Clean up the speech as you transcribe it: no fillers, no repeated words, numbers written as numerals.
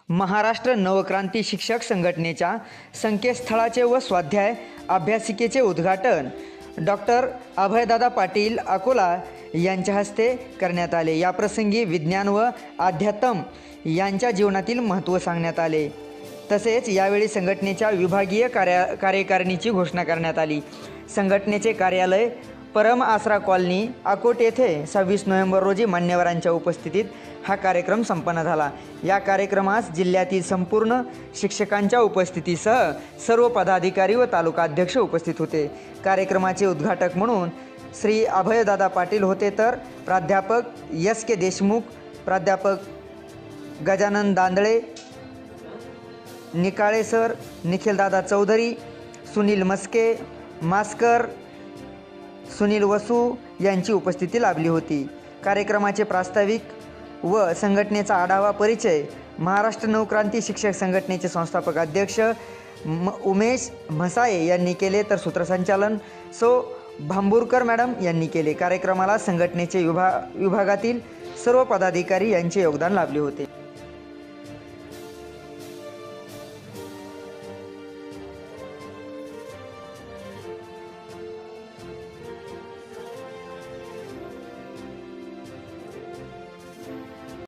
महाराष्ट्र नवक्रांती शिक्षक संघटनेच्या संकेतस्थळाचे व स्वाध्याय अभ्यासिकेचे उद्घाटन डॉक्टर अभयदादा पाटील अकोला यांच्या हस्ते करण्यात आले। याप्रसंगी विज्ञान व अध्यात्म यांच्या जीवनातील महत्त्व सांगण्यात आले। तसेच यावेळी संघटनेच्या विभागीय कार्यकारिणीची घोषणा करण्यात आली। संघटनेचे कार्यालय परम आसरा कॉलनी अकोट येथे 26 नोव्हेंबर रोजी मान्यवरांच्या उपस्थितीत हा कार्यक्रम संपन्न झाला। या कार्यक्रमास जिल्ह्यातील संपूर्ण शिक्षकांच्या उपस्थितीसह सर्व पदाधिकारी व तालुका अध्यक्ष उपस्थित होते। कार्यक्रमाचे उद्घाटक म्हणून श्री अभयदादा पाटील होते, तर प्राध्यापक S.K. देशमुख, प्राध्यापक गजानन दांदळे, निकाळे सर, निखिलदादा चौधरी, सुनील मस्के, मास्कर, सुनील वसू यांची उपस्थिती लाभली होती। कार्यक्रमाचे प्रास्ताविक व संघटनेचा आढावा परिचय महाराष्ट्र नवक्रांती शिक्षक संघटनेचे संस्थापक अध्यक्ष उमेश म्हसाये यांनी केले, तर सूत्रसंचालन सो भांबुरकर मॅडम यांनी केले। कार्यक्रमाला संघटनेचे विभागातील सर्व पदाधिकारी यांचे योगदान लाभले होते।